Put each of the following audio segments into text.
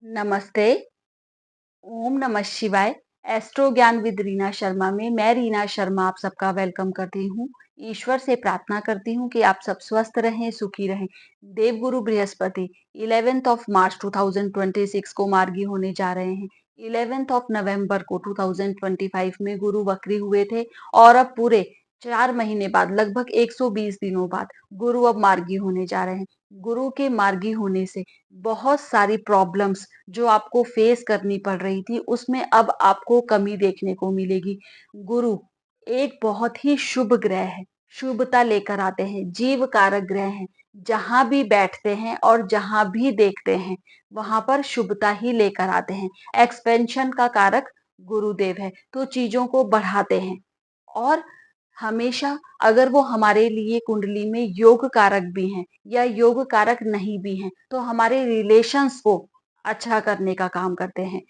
नमस्ते, ओम नमः शिवाय। एस्ट्रो ज्ञान विद रीना शर्मा में मैं रीना शर्मा आप सबका वेलकम करती हूँ। ईश्वर से प्रार्थना करती हूँ कि आप सब स्वस्थ रहें, सुखी रहें। देवगुरु बृहस्पति 11th ऑफ मार्च 2026 को मार्गी होने जा रहे हैं। 11th ऑफ नवंबर को 2025 में गुरु वक्री हुए थे और अब पूरे 4 महीने बाद लगभग 120 दिनों बाद गुरु अब मार्गी होने जा रहे हैं। गुरु के मार्गी होने से बहुत सारी प्रॉब्लम्स जो आपको फेस करनी पड़ रही थी उसमें अब आपको कमी देखने को मिलेगी। गुरु एक बहुत ही शुभ ग्रह है, शुभता लेकर आते हैं, जीव कारक ग्रह हैं। जहां भी बैठते हैं और जहां भी देखते हैं वहां पर शुभता ही लेकर आते हैं। एक्सपेंशन का कारक गुरुदेव है, तो चीजों को बढ़ाते हैं। और हमेशा अगर वो हमारे लिए कुंडली में योग कारक भी हैं या योग कारक नहीं भी हैं तो हमारे रिलेशंस को अच्छा करने का काम करते हैं।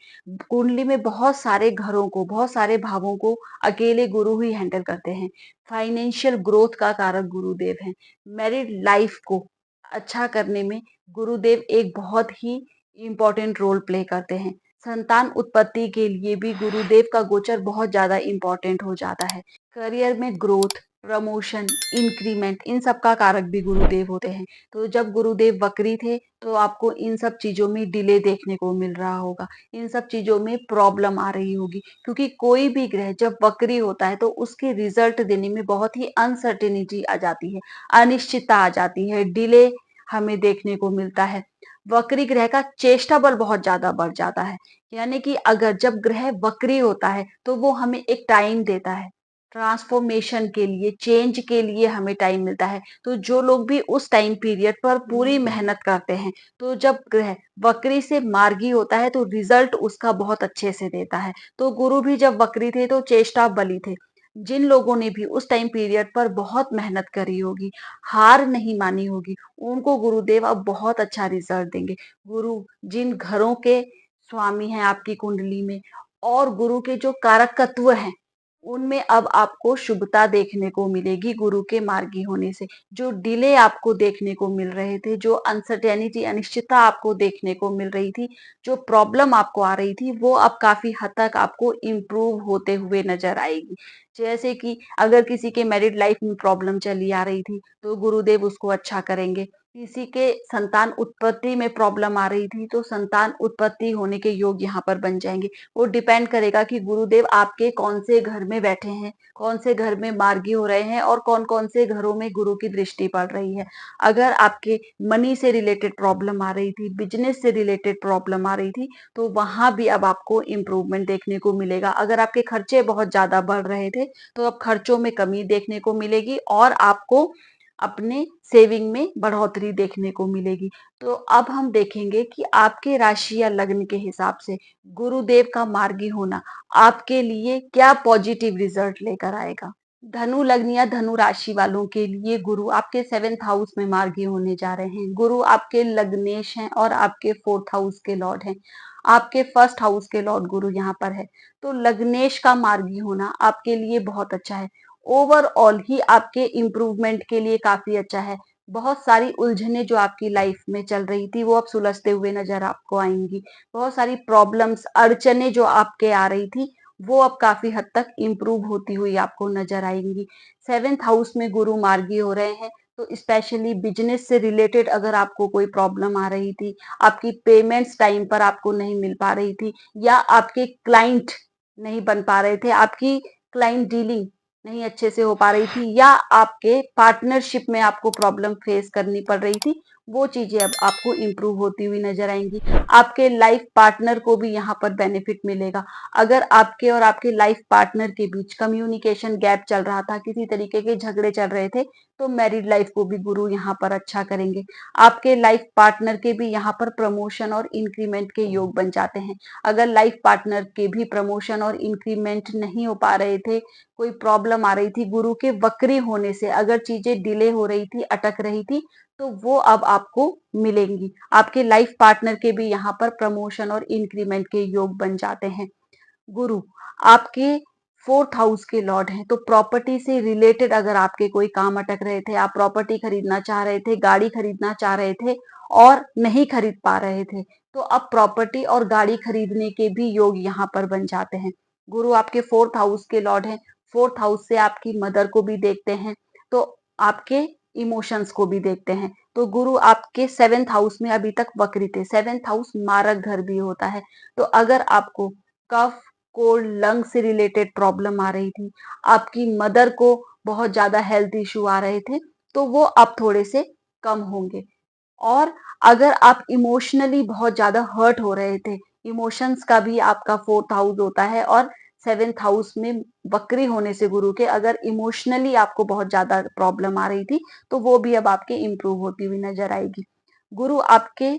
कुंडली में बहुत सारे घरों को, बहुत सारे भावों को अकेले गुरु ही हैंडल करते हैं। फाइनेंशियल ग्रोथ का कारक गुरुदेव हैं। मैरिड लाइफ को अच्छा करने में गुरुदेव एक बहुत ही इम्पोर्टेंट रोल प्ले करते हैं। संतान उत्पत्ति के लिए भी गुरुदेव का गोचर बहुत ज्यादा इम्पोर्टेंट हो जाता है। करियर में ग्रोथ, प्रमोशन, इंक्रीमेंट इन सब का कारक भी गुरुदेव होते हैं। तो जब गुरुदेव वक्री थे तो आपको इन सब चीजों में डिले देखने को मिल रहा होगा, इन सब चीजों में प्रॉब्लम आ रही होगी, क्योंकि कोई भी ग्रह जब वक्री होता है तो उसके रिजल्ट देने में बहुत ही अनसर्टेनिटी आ जाती है, अनिश्चितता आ जाती है, डिले हमें देखने को मिलता है। वक्री ग्रह का चेष्टा बल बहुत ज्यादा बढ़ जाता है। यानी कि अगर जब ग्रह वक्री होता है तो वो हमें एक टाइम देता है, ट्रांसफॉर्मेशन के लिए, चेंज के लिए हमें टाइम मिलता है। तो जो लोग भी उस टाइम पीरियड पर पूरी मेहनत करते हैं तो जब ग्रह वक्री से मार्गी होता है तो रिजल्ट उसका बहुत अच्छे से देता है। तो गुरु भी जब वक्री थे तो चेष्टा बली थे। जिन लोगों ने भी उस टाइम पीरियड पर बहुत मेहनत करी होगी, हार नहीं मानी होगी, उनको गुरुदेव अब बहुत अच्छा रिजल्ट देंगे। गुरु जिन घरों के स्वामी हैं आपकी कुंडली में और गुरु के जो कारक तत्व हैं उनमें अब आपको शुभता देखने को मिलेगी गुरु के मार्गी होने से। जो डिले आपको देखने को मिल रहे थे, जो अनसर्टेनिटी, अनिश्चितता आपको देखने को मिल रही थी, जो प्रॉब्लम आपको आ रही थी, वो अब काफी हद तक आपको इम्प्रूव होते हुए नजर आएगी। जैसे कि अगर किसी के मैरिड लाइफ में प्रॉब्लम चली आ रही थी तो गुरुदेव उसको अच्छा करेंगे। किसी के संतान उत्पत्ति में प्रॉब्लम आ रही थी तो संतान उत्पत्ति होने के योग यहाँ पर बन जाएंगे। वो डिपेंड करेगा कि गुरुदेव आपके कौन से घर में बैठे हैं, कौन से घर में मार्गी हो रहे हैं और कौन कौन से घरों में गुरु की दृष्टि पड़ रही है। अगर आपके मनी से रिलेटेड प्रॉब्लम आ रही थी, बिजनेस से रिलेटेड प्रॉब्लम आ रही थी, तो वहां भी अब आपको इम्प्रूवमेंट देखने को मिलेगा। अगर आपके खर्चे बहुत ज्यादा बढ़ रहे थे तो अब खर्चों में कमी देखने को मिलेगी और आपको अपने सेविंग में बढ़ोतरी देखने को मिलेगी। तो अब हम देखेंगे कि आपके राशि या लग्न के हिसाब से गुरुदेव का मार्गी होना आपके लिए क्या पॉजिटिव रिजल्ट लेकर आएगा। धनु लग्न या धनु राशि वालों के लिए गुरु आपके 7th हाउस में मार्गी होने जा रहे हैं। गुरु आपके लग्नेश हैं और आपके 4th हाउस के लॉर्ड हैं। आपके फर्स्ट हाउस के लॉर्ड गुरु यहाँ पर है, तो लग्नेश का मार्गी होना आपके लिए बहुत अच्छा है। ओवरऑल ही आपके इम्प्रूवमेंट के लिए काफी अच्छा है। बहुत सारी उलझने जो आपकी लाइफ में चल रही थी वो अब सुलझते हुए नजर आपको आएंगी। बहुत सारी प्रॉब्लम्स, अड़चने जो आपके आ रही थी वो अब काफी हद तक इम्प्रूव होती हुई आपको नजर आएंगी। 7th हाउस में गुरु मार्गी हो रहे हैं तो स्पेशली बिजनेस से रिलेटेड अगर आपको कोई प्रॉब्लम आ रही थी, आपकी पेमेंट्स टाइम पर आपको नहीं मिल पा रही थी, या आपके क्लाइंट नहीं बन पा रहे थे, आपकी क्लाइंट डीलिंग नहीं अच्छे से हो पा रही थी, या आपके पार्टनरशिप में आपको प्रॉब्लम फेस करनी पड़ रही थी, वो चीजें अब आपको इम्प्रूव होती हुई नजर आएंगी। आपके लाइफ पार्टनर को भी यहाँ पर बेनिफिट मिलेगा। अगर आपके और आपके लाइफ पार्टनर के बीच कम्युनिकेशन गैप चल रहा था, किसी तरीके के झगड़े चल रहे थे, तो मैरिड लाइफ को भी गुरु यहाँ पर अच्छा करेंगे। आपके लाइफ पार्टनर के भी यहाँ पर प्रमोशन और इंक्रीमेंट के योग बन जाते हैं। अगर लाइफ पार्टनर के भी प्रमोशन और इंक्रीमेंट नहीं हो पा रहे थे, कोई प्रॉब्लम आ रही थी, गुरु के वक्री होने से अगर चीजें डिले हो रही थी, अटक रही थी, तो वो अब आपको मिलेंगी। आपके लाइफ पार्टनर के भी यहाँ पर प्रमोशन और इंक्रीमेंट के योग बन जाते हैं। गुरु आपके 4th हाउस के लॉर्ड हैं, तो प्रॉपर्टी से रिलेटेड अगर आपके कोई काम अटक रहे थे, आप प्रॉपर्टी खरीदना चाह रहे थे, गाड़ी खरीदना चाह रहे थे और नहीं खरीद पा रहे थे, तो अब प्रॉपर्टी और गाड़ी खरीदने के भी योग यहाँ पर बन जाते हैं। गुरु आपके 4th हाउस के लॉर्ड हैं। 4th हाउस से आपकी मदर को भी देखते हैं, तो आपके इमोशंस को भी देखते हैं। तो गुरु आपके 7th हाउस में अभी तक वक्री थे। 7th हाउस मारक घर भी होता है। तो अगर आपको कफ, कोल्ड, लंग से रिलेटेड प्रॉब्लम आ रही थी, आपकी मदर को बहुत ज्यादा हेल्थ इश्यू आ रहे थे, तो वो अब थोड़े से कम होंगे। और अगर आप इमोशनली बहुत ज्यादा हर्ट हो रहे थे, इमोशंस का भी आपका 4th हाउस होता है, और 7th हाउस में वक्री होने से गुरु के अगर इमोशनली आपको बहुत ज्यादा प्रॉब्लम आ रही थी, तो वो भी अब आपके इम्प्रूव होती हुई नजर आएगी। गुरु आपके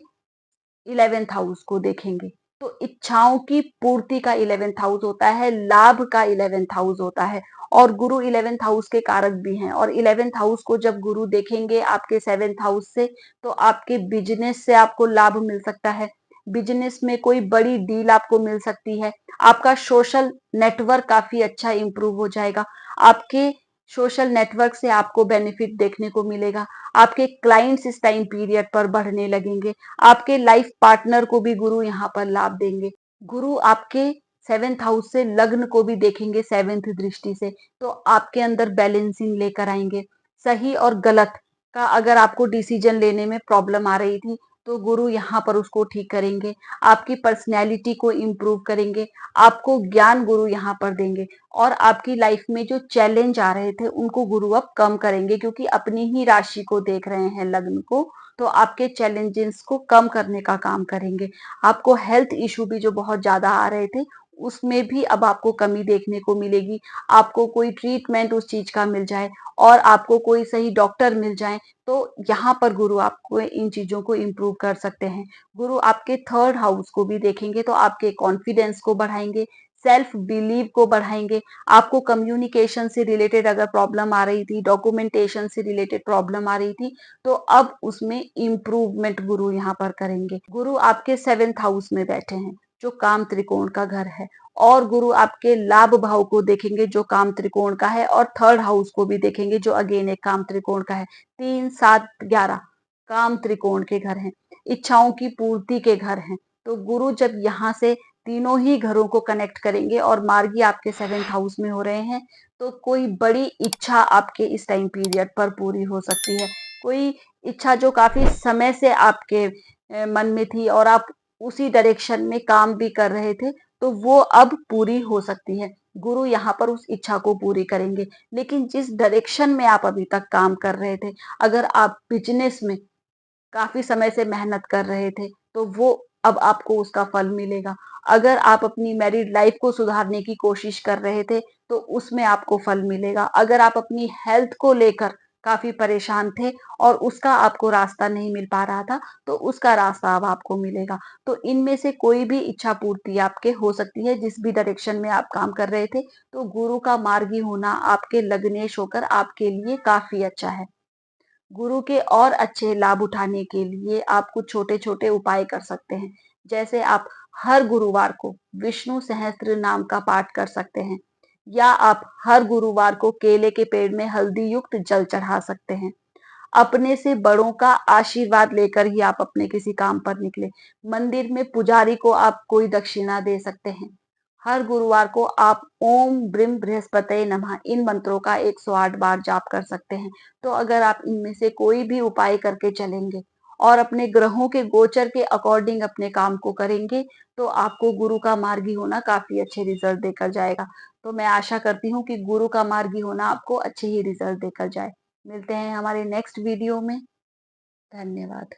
11th हाउस को देखेंगे, तो इच्छाओं की पूर्ति का 11th हाउस होता है, लाभ का 11th हाउस होता है, और गुरु 11th हाउस के कारक भी हैं। और 11th हाउस को जब गुरु देखेंगे आपके 7th हाउस से, तो आपके बिजनेस से आपको लाभ मिल सकता है। बिजनेस में कोई बड़ी डील आपको मिल सकती है। आपका सोशल नेटवर्क काफी अच्छा इंप्रूव हो जाएगा। आपके सोशल नेटवर्क से आपको बेनिफिट देखने को मिलेगा। आपके क्लाइंट्स इस टाइम पीरियड पर बढ़ने लगेंगे। आपके लाइफ पार्टनर को भी गुरु यहाँ पर लाभ देंगे। गुरु आपके 7th हाउस से लग्न को भी देखेंगे 7th दृष्टि से, तो आपके अंदर बैलेंसिंग लेकर आएंगे। सही और गलत का अगर आपको डिसीजन लेने में प्रॉब्लम आ रही थी, तो गुरु यहाँ पर उसको ठीक करेंगे। आपकी पर्सनैलिटी को इम्प्रूव करेंगे। आपको ज्ञान गुरु यहाँ पर देंगे, और आपकी लाइफ में जो चैलेंज आ रहे थे उनको गुरु अब कम करेंगे, क्योंकि अपनी ही राशि को देख रहे हैं, लग्न को, तो आपके चैलेंजेस को कम करने का काम करेंगे। आपको हेल्थ इशू भी जो बहुत ज्यादा आ रहे थे, उसमें भी अब आपको कमी देखने को मिलेगी। आपको कोई ट्रीटमेंट उस चीज का मिल जाए, और आपको कोई सही डॉक्टर मिल जाए, तो यहाँ पर गुरु आपको इन चीजों को इम्प्रूव कर सकते हैं। गुरु आपके 3rd हाउस को भी देखेंगे, तो आपके कॉन्फिडेंस को बढ़ाएंगे, सेल्फ बिलीव को बढ़ाएंगे। आपको कम्युनिकेशन से रिलेटेड अगर प्रॉब्लम आ रही थी, डॉक्यूमेंटेशन से रिलेटेड प्रॉब्लम आ रही थी, तो अब उसमें इम्प्रूवमेंट गुरु यहाँ पर करेंगे। गुरु आपके 7th हाउस में बैठे हैं, जो काम त्रिकोण का घर है, और गुरु आपके लाभ भाव को देखेंगे, जो काम त्रिकोण का है, और 3rd हाउस को भी देखेंगे, जो अगेन एक काम त्रिकोण का है। 3, 7, 11 काम त्रिकोण के घर हैं, इच्छाओं की पूर्ति के घर हैं। तो गुरु जब यहाँ से तीनों ही घरों को कनेक्ट करेंगे, और मार्गी आपके 7th हाउस में हो रहे हैं, तो कोई बड़ी इच्छा आपके इस टाइम पीरियड पर पूरी हो सकती है। कोई इच्छा जो काफी समय से आपके मन में थी, और आप उसी डायरेक्शन में काम भी कर रहे थे, तो वो अब पूरी हो सकती है। गुरु यहाँ पर उस इच्छा को पूरी करेंगे। लेकिन जिस डायरेक्शन में आप अभी तक काम कर रहे थे, अगर आप बिजनेस में काफी समय से मेहनत कर रहे थे, तो वो अब आपको उसका फल मिलेगा। अगर आप अपनी मैरिड लाइफ को सुधारने की कोशिश कर रहे थे, तो उसमें आपको फल मिलेगा। अगर आप अपनी हेल्थ को लेकर काफी परेशान थे, और उसका आपको रास्ता नहीं मिल पा रहा था, तो उसका रास्ता अब आपको मिलेगा। तो इनमें से कोई भी इच्छा पूर्ति आपके हो सकती है, जिस भी डायरेक्शन में आप काम कर रहे थे। तो गुरु का मार्गी होना आपके लग्नेश होकर आपके लिए काफी अच्छा है। गुरु के और अच्छे लाभ उठाने के लिए आप कुछ छोटे छोटे उपाय कर सकते हैं। जैसे आप हर गुरुवार को विष्णु सहस्त्र नाम का पाठ कर सकते हैं, या आप हर गुरुवार को केले के पेड़ में हल्दी युक्त जल चढ़ा सकते हैं। अपने से बड़ों का आशीर्वाद लेकर ही आप अपने किसी काम पर निकले। मंदिर में पुजारी को आप कोई दक्षिणा दे सकते हैं। हर गुरुवार को आप ओम ब्रीम बृहस्पतये नमः इन मंत्रों का 108 बार जाप कर सकते हैं। तो अगर आप इनमें से कोई भी उपाय करके चलेंगे, और अपने ग्रहों के गोचर के अकॉर्डिंग अपने काम को करेंगे, तो आपको गुरु का मार्गी होना काफी अच्छे रिजल्ट देकर जाएगा। तो मैं आशा करती हूँ कि गुरु का मार्गी होना आपको अच्छे ही रिजल्ट देकर जाए। मिलते हैं हमारे नेक्स्ट वीडियो में। धन्यवाद।